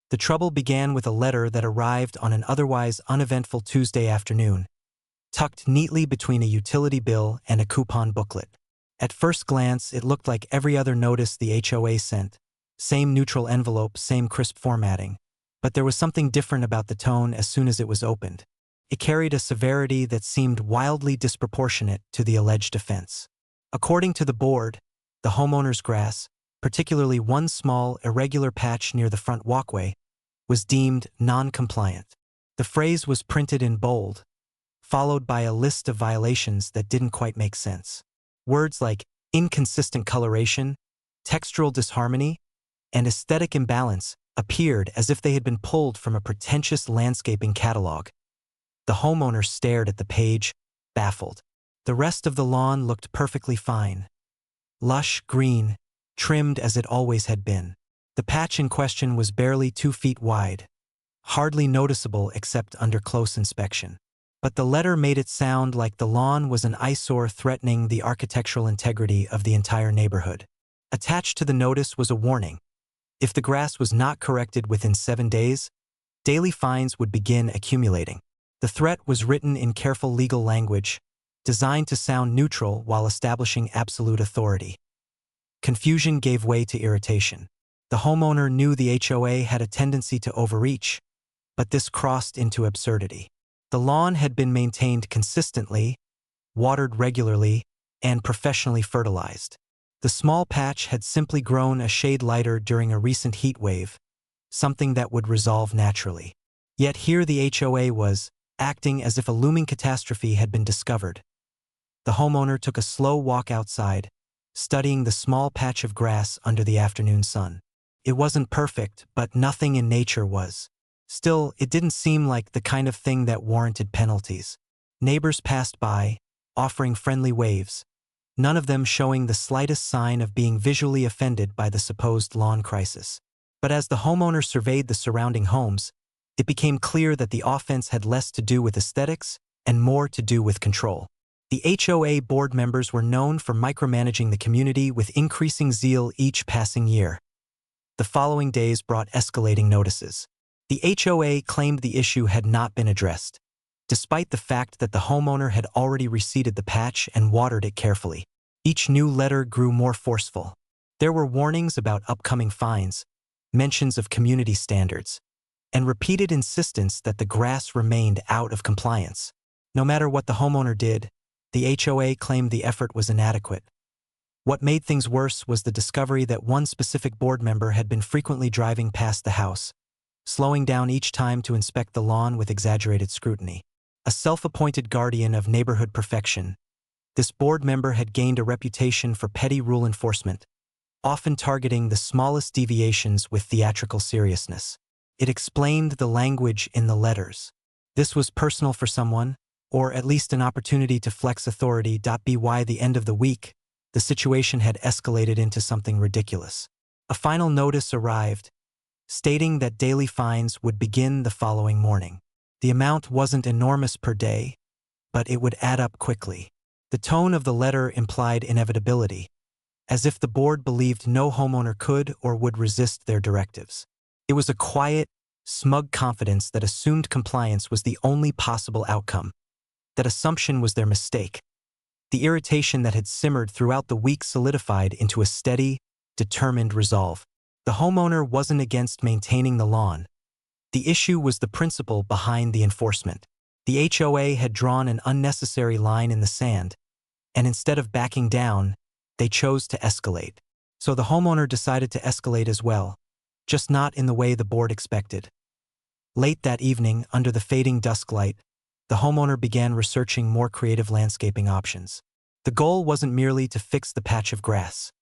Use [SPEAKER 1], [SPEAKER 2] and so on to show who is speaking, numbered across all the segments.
[SPEAKER 1] The trouble began with a letter that arrived on an otherwise uneventful Tuesday afternoon, tucked neatly between a utility bill and a coupon booklet. At first glance, it looked like every other notice the HOA sent. Same neutral envelope, same crisp formatting. But there was something different about the tone as soon as it was opened. It carried a severity that seemed wildly disproportionate to the alleged offense. According to the board, the homeowner's grass, particularly one small, irregular patch near the front walkway, was deemed non-compliant. The phrase was printed in bold, followed by a list of violations that didn't quite make sense. Words like inconsistent coloration, textural disharmony, and aesthetic imbalance appeared as if they had been pulled from a pretentious landscaping catalog. The homeowner stared at the page, baffled. The rest of the lawn looked perfectly fine. Lush green, trimmed as it always had been. The patch in question was barely 2 feet wide, hardly noticeable except under close inspection. But the letter made it sound like the lawn was an eyesore threatening the architectural integrity of the entire neighborhood. Attached to the notice was a warning. If the grass was not corrected within 7 days, daily fines would begin accumulating. The threat was written in careful legal language, designed to sound neutral while establishing absolute authority. Confusion gave way to irritation. The homeowner knew the HOA had a tendency to overreach, but this crossed into absurdity. The lawn had been maintained consistently, watered regularly, and professionally fertilized. The small patch had simply grown a shade lighter during a recent heat wave, something that would resolve naturally. Yet here the HOA was, acting as if a looming catastrophe had been discovered. The homeowner took a slow walk outside, studying the small patch of grass under the afternoon sun. It wasn't perfect, but nothing in nature was. Still, it didn't seem like the kind of thing that warranted penalties. Neighbors passed by, offering friendly waves, none of them showing the slightest sign of being visually offended by the supposed lawn crisis. But as the homeowner surveyed the surrounding homes, it became clear that the offense had less to do with aesthetics and more to do with control. The HOA board members were known for micromanaging the community with increasing zeal each passing year. The following days brought escalating notices. The HOA claimed the issue had not been addressed, despite the fact that the homeowner had already reseeded the patch and watered it carefully. Each new letter grew more forceful. There were warnings about upcoming fines, mentions of community standards, and repeated insistence that the grass remained out of compliance. No matter what the homeowner did, the HOA claimed the effort was inadequate. What made things worse was the discovery that one specific board member had been frequently driving past the house, slowing down each time to inspect the lawn with exaggerated scrutiny. A self-appointed guardian of neighborhood perfection, this board member had gained a reputation for petty rule enforcement, often targeting the smallest deviations with theatrical seriousness. It explained the language in the letters. This was personal for someone, or at least an opportunity to flex authority. By the end of the week, the situation had escalated into something ridiculous. A final notice arrived, stating that daily fines would begin the following morning. The amount wasn't enormous per day, but it would add up quickly. The tone of the letter implied inevitability, as if the board believed no homeowner could or would resist their directives. It was a quiet, smug confidence that assumed compliance was the only possible outcome. That assumption was their mistake. The irritation that had simmered throughout the week solidified into a steady, determined resolve. The homeowner wasn't against maintaining the lawn. The issue was the principle behind the enforcement. The HOA had drawn an unnecessary line in the sand, and instead of backing down, they chose to escalate. So the homeowner decided to escalate as well, just not in the way the board expected. Late that evening, under the fading dusk light, the homeowner began researching more creative landscaping options. The goal wasn't merely to fix the patch of grass.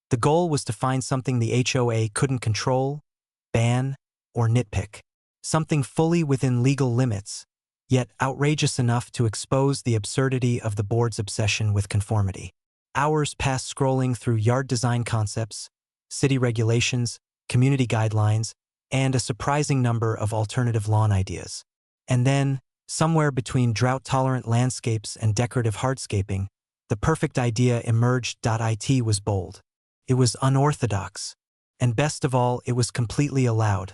[SPEAKER 1] The goal was to find something the HOA couldn't control, ban, or nitpick. Something fully within legal limits, yet outrageous enough to expose the absurdity of the board's obsession with conformity. Hours passed scrolling through yard design concepts, city regulations, community guidelines, and a surprising number of alternative lawn ideas. And then, somewhere between drought-tolerant landscapes and decorative hardscaping, the perfect idea emerged. It was bold. It was unorthodox. And best of all, it was completely allowed.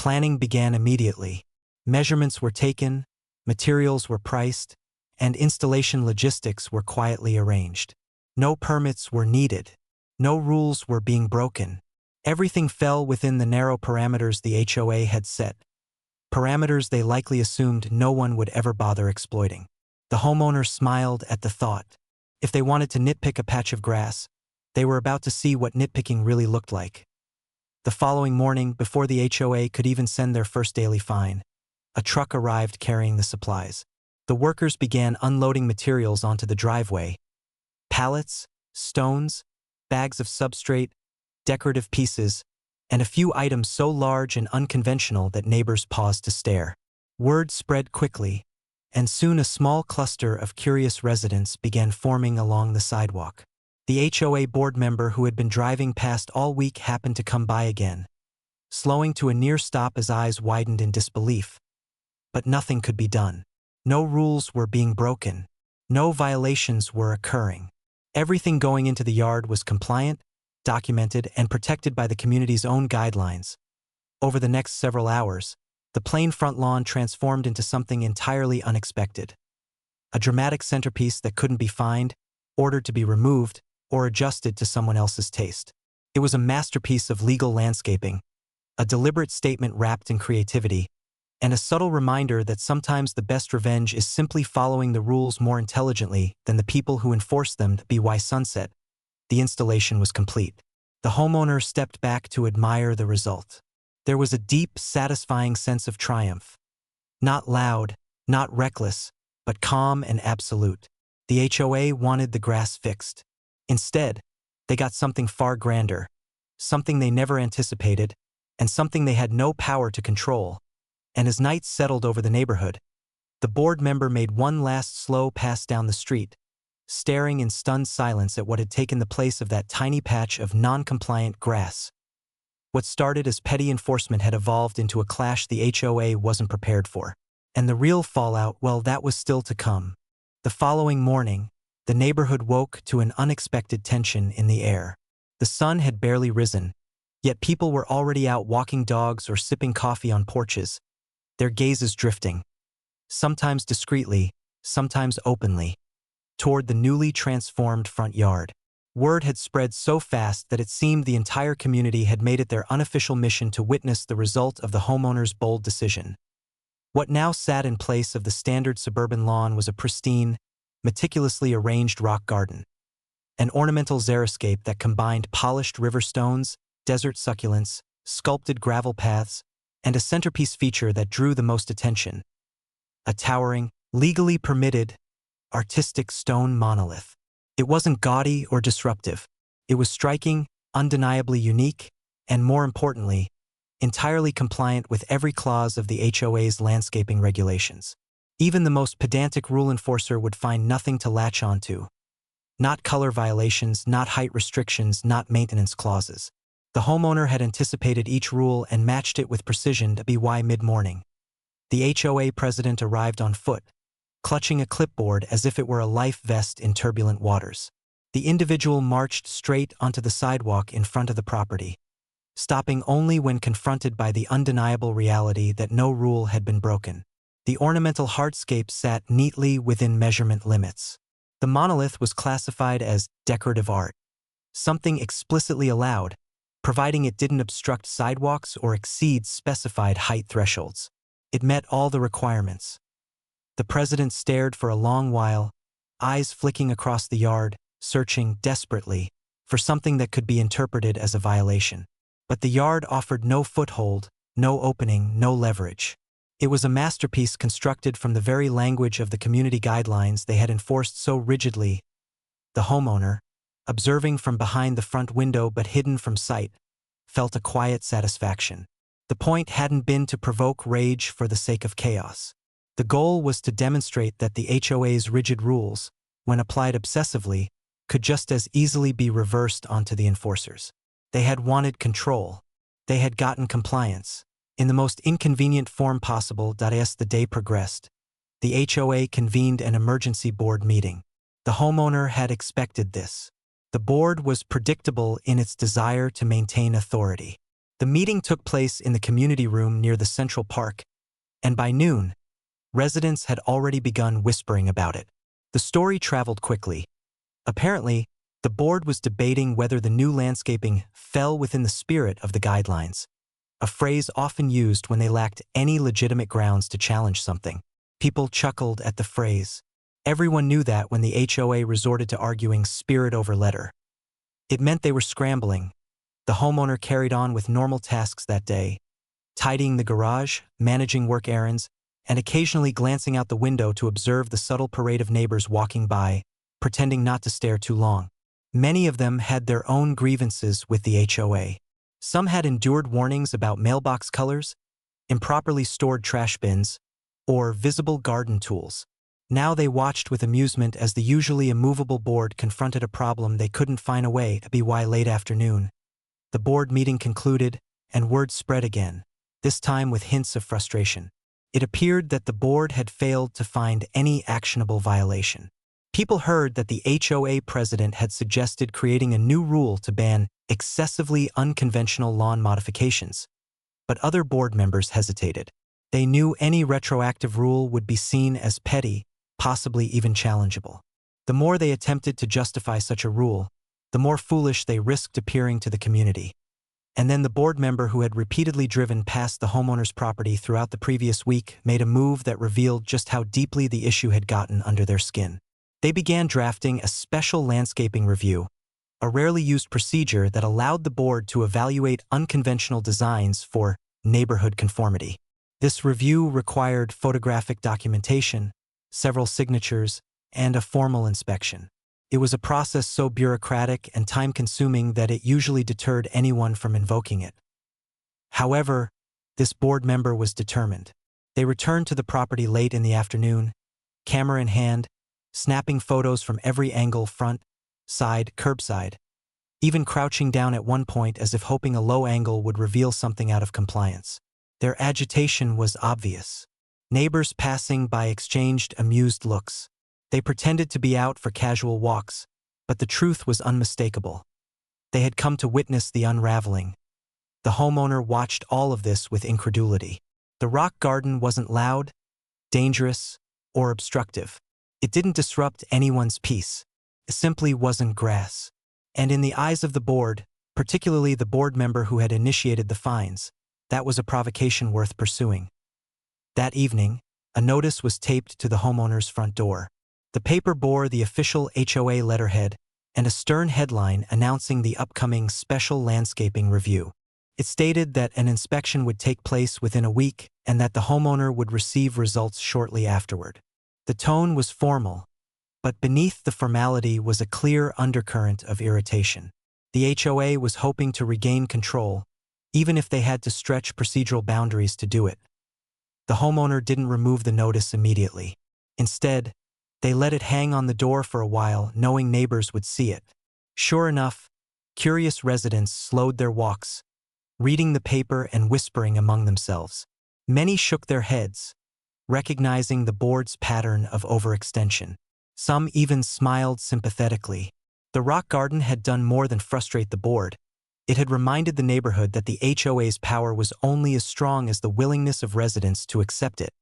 [SPEAKER 1] Planning began immediately. Measurements were taken, materials were priced, and installation logistics were quietly arranged. No permits were needed. No rules were being broken. Everything fell within the narrow parameters the HOA had set, parameters they likely assumed no one would ever bother exploiting. The homeowner smiled at the thought. If they wanted to nitpick a patch of grass, they were about to see what nitpicking really looked like. The following morning, before the HOA could even send their first daily fine, a truck arrived carrying the supplies. The workers began unloading materials onto the driveway. Pallets, stones, bags of substrate, decorative pieces, and a few items so large and unconventional that neighbors paused to stare. Word spread quickly, and soon a small cluster of curious residents began forming along the sidewalk. The HOA board member who had been driving past all week happened to come by again, slowing to a near stop as eyes widened in disbelief. But nothing could be done. No rules were being broken. No violations were occurring. Everything going into the yard was compliant, documented, and protected by the community's own guidelines. Over the next several hours, the plain front lawn transformed into something entirely unexpected. A dramatic centerpiece that couldn't be fined, ordered to be removed, or adjusted to someone else's taste. It was a masterpiece of legal landscaping, a deliberate statement wrapped in creativity, and a subtle reminder that sometimes the best revenge is simply following the rules more intelligently than the people who enforce them. By sunset, the installation was complete. The homeowner stepped back to admire the result. There was a deep, satisfying sense of triumph. Not loud, not reckless, but calm and absolute. The HOA wanted the grass fixed. Instead, they got something far grander, something they never anticipated, and something they had no power to control. And as night settled over the neighborhood, the board member made one last slow pass down the street, staring in stunned silence at what had taken the place of that tiny patch of non-compliant grass. What started as petty enforcement had evolved into a clash the HOA wasn't prepared for. And the real fallout, well, that was still to come. The following morning, the neighborhood woke to an unexpected tension in the air. The sun had barely risen, yet people were already out walking dogs or sipping coffee on porches, their gazes drifting, sometimes discreetly, sometimes openly, toward the newly transformed front yard. Word had spread so fast that it seemed the entire community had made it their unofficial mission to witness the result of the homeowner's bold decision. What now sat in place of the standard suburban lawn was a pristine, meticulously arranged rock garden. An ornamental xeriscape that combined polished river stones, desert succulents, sculpted gravel paths, and a centerpiece feature that drew the most attention: a towering, legally permitted, artistic stone monolith. It wasn't gaudy or disruptive. It was striking, undeniably unique, and more importantly, entirely compliant with every clause of the HOA's landscaping regulations. Even the most pedantic rule enforcer would find nothing to latch onto. Not color violations, not height restrictions, not maintenance clauses. The homeowner had anticipated each rule and matched it with precision. By mid-morning, the HOA president arrived on foot, clutching a clipboard as if it were a life vest in turbulent waters. The individual marched straight onto the sidewalk in front of the property, stopping only when confronted by the undeniable reality that no rule had been broken. The ornamental hardscape sat neatly within measurement limits. The monolith was classified as decorative art, something explicitly allowed, providing it didn't obstruct sidewalks or exceed specified height thresholds. It met all the requirements. The president stared for a long while, eyes flicking across the yard, searching desperately for something that could be interpreted as a violation. But the yard offered no foothold, no opening, no leverage. It was a masterpiece constructed from the very language of the community guidelines they had enforced so rigidly. The homeowner, observing from behind the front window but hidden from sight, felt a quiet satisfaction. The point hadn't been to provoke rage for the sake of chaos. The goal was to demonstrate that the HOA's rigid rules, when applied obsessively, could just as easily be reversed onto the enforcers. They had wanted control. They had gotten compliance. In the most inconvenient form possible. As the day progressed, the HOA convened an emergency board meeting. The homeowner had expected this. The board was predictable in its desire to maintain authority. The meeting took place in the community room near the Central Park, and by noon, residents had already begun whispering about it. The story traveled quickly. Apparently, the board was debating whether the new landscaping fell within the spirit of the guidelines, a phrase often used when they lacked any legitimate grounds to challenge something. People chuckled at the phrase. Everyone knew that when the HOA resorted to arguing spirit over letter. It meant they were scrambling. The homeowner carried on with normal tasks that day, tidying the garage, managing work errands, and occasionally glancing out the window to observe the subtle parade of neighbors walking by, pretending not to stare too long. Many of them had their own grievances with the HOA. Some had endured warnings about mailbox colors, improperly stored trash bins, or visible garden tools. Now they watched with amusement as the usually immovable board confronted a problem they couldn't find a way to by late afternoon. The board meeting concluded, and word spread again, this time with hints of frustration. It appeared that the board had failed to find any actionable violation. People heard that the HOA president had suggested creating a new rule to ban excessively unconventional lawn modifications, but other board members hesitated. They knew any retroactive rule would be seen as petty, possibly even challengeable. The more they attempted to justify such a rule, the more foolish they risked appearing to the community. And then the board member who had repeatedly driven past the homeowner's property throughout the previous week made a move that revealed just how deeply the issue had gotten under their skin. They began drafting a special landscaping review, a rarely used procedure that allowed the board to evaluate unconventional designs for neighborhood conformity. This review required photographic documentation, several signatures, and a formal inspection. It was a process so bureaucratic and time-consuming that it usually deterred anyone from invoking it. However, this board member was determined. They returned to the property late in the afternoon, camera in hand, snapping photos from every angle, front, side, curbside, even crouching down at one point as if hoping a low angle would reveal something out of compliance. Their agitation was obvious. Neighbors passing by exchanged amused looks. They pretended to be out for casual walks, but the truth was unmistakable. They had come to witness the unraveling. The homeowner watched all of this with incredulity. The rock garden wasn't loud, dangerous, or obstructive. It didn't disrupt anyone's peace. It simply wasn't grass. And in the eyes of the board, particularly the board member who had initiated the fines, that was a provocation worth pursuing. That evening, a notice was taped to the homeowner's front door. The paper bore the official HOA letterhead and a stern headline announcing the upcoming special landscaping review. It stated that an inspection would take place within a week and that the homeowner would receive results shortly afterward. The tone was formal, but beneath the formality was a clear undercurrent of irritation. The HOA was hoping to regain control, even if they had to stretch procedural boundaries to do it. The homeowner didn't remove the notice immediately. Instead, they let it hang on the door for a while, knowing neighbors would see it. Sure enough, curious residents slowed their walks, reading the paper and whispering among themselves. Many shook their heads, recognizing the board's pattern of overextension. Some even smiled sympathetically. The rock garden had done more than frustrate the board. It had reminded the neighborhood that the HOA's power was only as strong as the willingness of residents to accept it.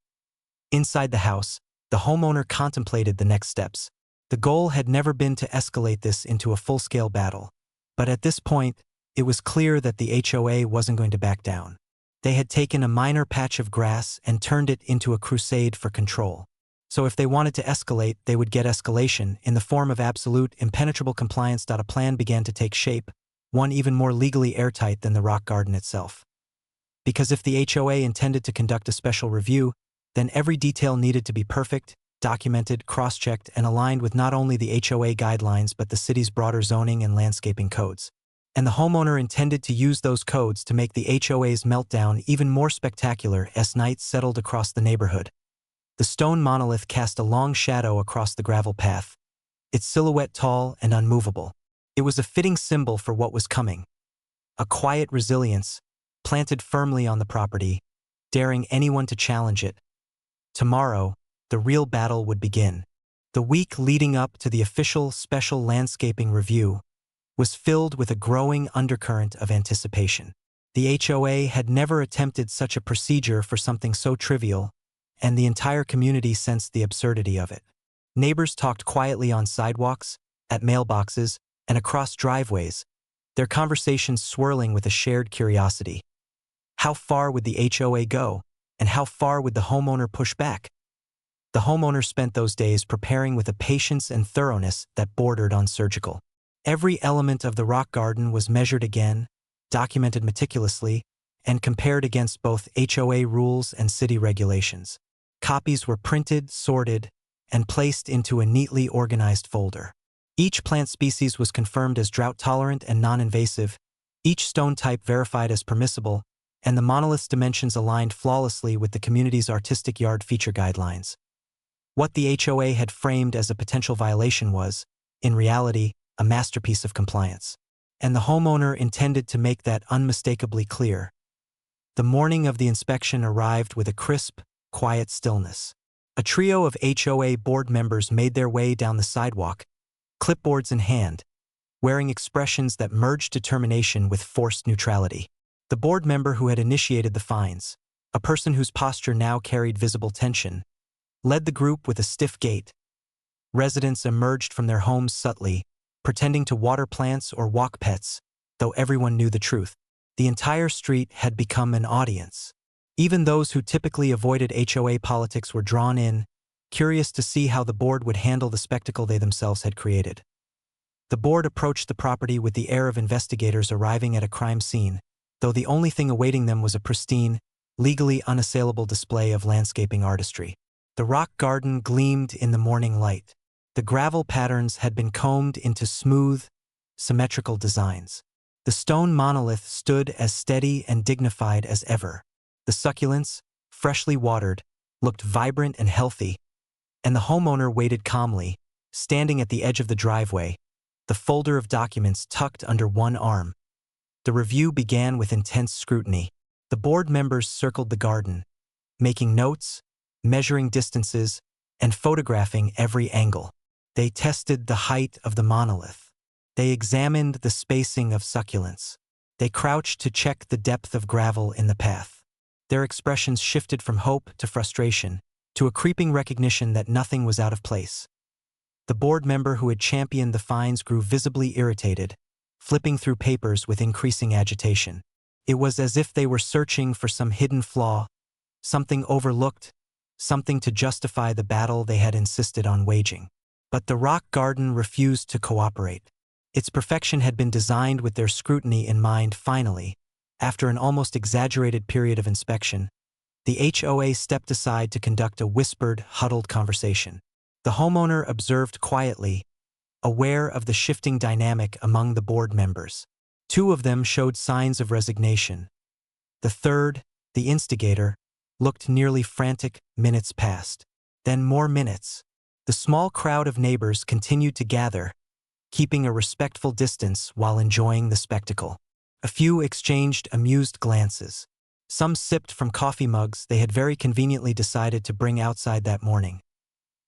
[SPEAKER 1] Inside the house, the homeowner contemplated the next steps. The goal had never been to escalate this into a full-scale battle, but at this point, it was clear that the HOA wasn't going to back down. They had taken a minor patch of grass and turned it into a crusade for control. So if they wanted to escalate, they would get escalation in the form of absolute, impenetrable compliance. A plan began to take shape, one even more legally airtight than the rock garden itself. Because if the HOA intended to conduct a special review, then every detail needed to be perfect, documented, cross-checked, and aligned with not only the HOA guidelines but the city's broader zoning and landscaping codes. And the homeowner intended to use those codes to make the HOA's meltdown even more spectacular as night settled across the neighborhood. The stone monolith cast a long shadow across the gravel path, its silhouette tall and unmovable. It was a fitting symbol for what was coming. A quiet resilience, planted firmly on the property, daring anyone to challenge it. Tomorrow, the real battle would begin. The week leading up to the official special landscaping review was filled with a growing undercurrent of anticipation. The HOA had never attempted such a procedure for something so trivial, and the entire community sensed the absurdity of it. Neighbors talked quietly on sidewalks, at mailboxes, and across driveways, their conversations swirling with a shared curiosity. How far would the HOA go, and how far would the homeowner push back? The homeowner spent those days preparing with a patience and thoroughness that bordered on surgical. Every element of the rock garden was measured again, documented meticulously, and compared against both HOA rules and city regulations. Copies were printed, sorted, and placed into a neatly organized folder. Each plant species was confirmed as drought-tolerant and non-invasive, each stone type verified as permissible, and the monolith's dimensions aligned flawlessly with the community's artistic yard feature guidelines. What the HOA had framed as a potential violation was, in reality, a masterpiece of compliance. And the homeowner intended to make that unmistakably clear. The morning of the inspection arrived with a crisp, quiet stillness. A trio of HOA board members made their way down the sidewalk, clipboards in hand, wearing expressions that merged determination with forced neutrality. The board member who had initiated the fines, a person whose posture now carried visible tension, led the group with a stiff gait. Residents emerged from their homes subtly, pretending to water plants or walk pets, though everyone knew the truth. The entire street had become an audience. Even those who typically avoided HOA politics were drawn in, curious to see how the board would handle the spectacle they themselves had created. The board approached the property with the air of investigators arriving at a crime scene, though the only thing awaiting them was a pristine, legally unassailable display of landscaping artistry. The rock garden gleamed in the morning light. The gravel patterns had been combed into smooth, symmetrical designs. The stone monolith stood as steady and dignified as ever. The succulents, freshly watered, looked vibrant and healthy, and the homeowner waited calmly, standing at the edge of the driveway, the folder of documents tucked under one arm. The review began with intense scrutiny. The board members circled the garden, making notes, measuring distances, and photographing every angle. They tested the height of the monolith. They examined the spacing of succulents. They crouched to check the depth of gravel in the path. Their expressions shifted from hope to frustration, to a creeping recognition that nothing was out of place. The board member who had championed the fines grew visibly irritated, flipping through papers with increasing agitation. It was as if they were searching for some hidden flaw, something overlooked, something to justify the battle they had insisted on waging. But the rock garden refused to cooperate. Its perfection had been designed with their scrutiny in mind. Finally, after an almost exaggerated period of inspection, the HOA stepped aside to conduct a whispered, huddled conversation. The homeowner observed quietly, aware of the shifting dynamic among the board members. Two of them showed signs of resignation. The third, the instigator, looked nearly frantic. Minutes passed. Then more minutes. The small crowd of neighbors continued to gather, keeping a respectful distance while enjoying the spectacle. A few exchanged amused glances. Some sipped from coffee mugs they had very conveniently decided to bring outside that morning.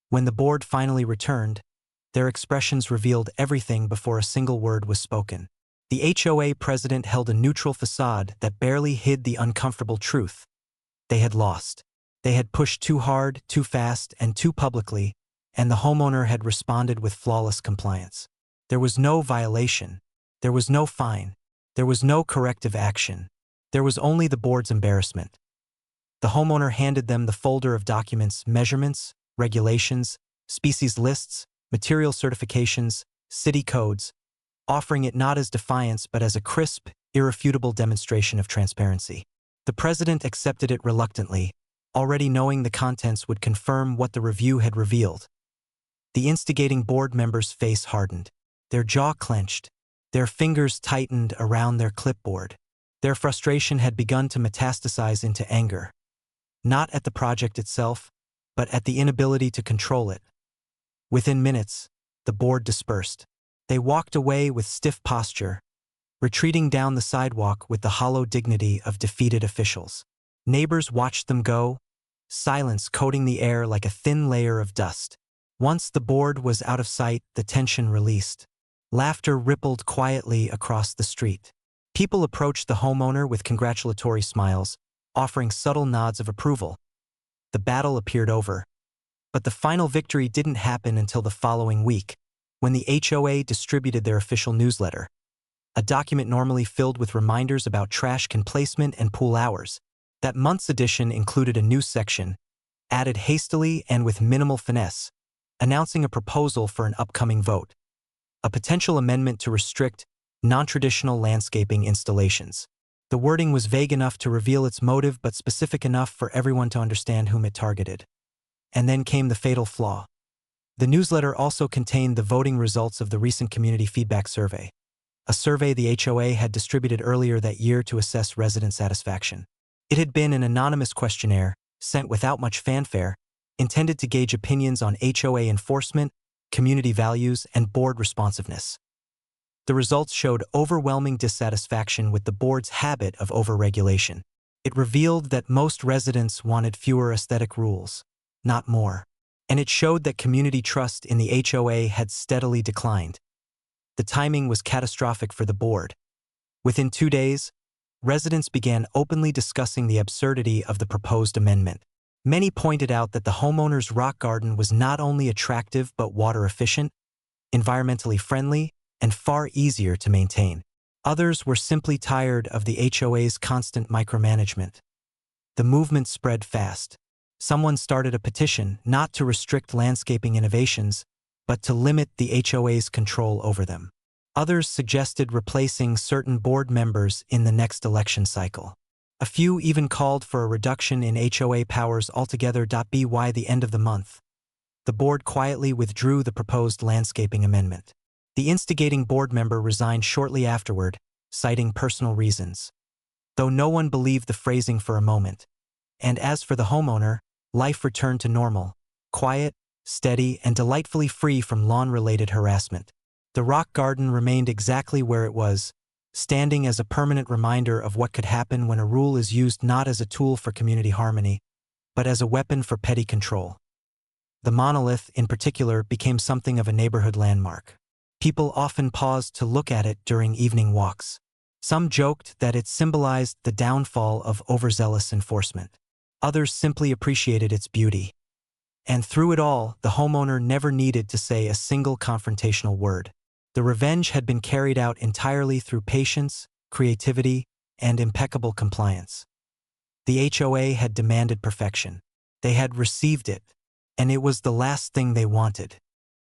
[SPEAKER 1] When the board finally returned, their expressions revealed everything before a single word was spoken. The HOA president held a neutral facade that barely hid the uncomfortable truth. They had lost. They had pushed too hard, too fast, and too publicly, and the homeowner had responded with flawless compliance. There was no violation. There was no fine. There was no corrective action. There was only the board's embarrassment. The homeowner handed them the folder of documents, measurements, regulations, species lists, material certifications, city codes, offering it not as defiance but as a crisp, irrefutable demonstration of transparency. The president accepted it reluctantly, already knowing the contents would confirm what the review had revealed. The instigating board member's face hardened. Their jaw clenched. Their fingers tightened around their clipboard. Their frustration had begun to metastasize into anger. Not at the project itself, but at the inability to control it. Within minutes, the board dispersed. They walked away with stiff posture, retreating down the sidewalk with the hollow dignity of defeated officials. Neighbors watched them go, silence coating the air like a thin layer of dust. Once the board was out of sight, the tension released. Laughter rippled quietly across the street. People approached the homeowner with congratulatory smiles, offering subtle nods of approval. The battle appeared over. But the final victory didn't happen until the following week, when the HOA distributed their official newsletter, a document normally filled with reminders about trash can placement and pool hours. That month's edition included a new section, added hastily and with minimal finesse, announcing a proposal for an upcoming vote, a potential amendment to restrict non-traditional landscaping installations. The wording was vague enough to reveal its motive but specific enough for everyone to understand whom it targeted. And then came the fatal flaw. The newsletter also contained the voting results of the recent community feedback survey, a survey the HOA had distributed earlier that year to assess resident satisfaction. It had been an anonymous questionnaire, sent without much fanfare, intended to gauge opinions on HOA enforcement, community values, and board responsiveness. The results showed overwhelming dissatisfaction with the board's habit of overregulation. It revealed that most residents wanted fewer aesthetic rules, not more. And it showed that community trust in the HOA had steadily declined. The timing was catastrophic for the board. Within 2 days, residents began openly discussing the absurdity of the proposed amendment. Many pointed out that the homeowner's rock garden was not only attractive but water efficient, environmentally friendly, and far easier to maintain. Others were simply tired of the HOA's constant micromanagement. The movement spread fast. Someone started a petition not to restrict landscaping innovations, but to limit the HOA's control over them. Others suggested replacing certain board members in the next election cycle. A few even called for a reduction in HOA powers altogether. By the end of the month, the board quietly withdrew the proposed landscaping amendment. The instigating board member resigned shortly afterward, citing personal reasons. Though no one believed the phrasing for a moment. And as for the homeowner, life returned to normal, quiet, steady, and delightfully free from lawn-related harassment. The rock garden remained exactly where it was, standing as a permanent reminder of what could happen when a rule is used not as a tool for community harmony, but as a weapon for petty control. The monolith, in particular, became something of a neighborhood landmark. People often paused to look at it during evening walks. Some joked that it symbolized the downfall of overzealous enforcement. Others simply appreciated its beauty. And through it all, the homeowner never needed to say a single confrontational word. The revenge had been carried out entirely through patience, creativity, and impeccable compliance. The HOA had demanded perfection. They had received it, and it was the last thing they wanted.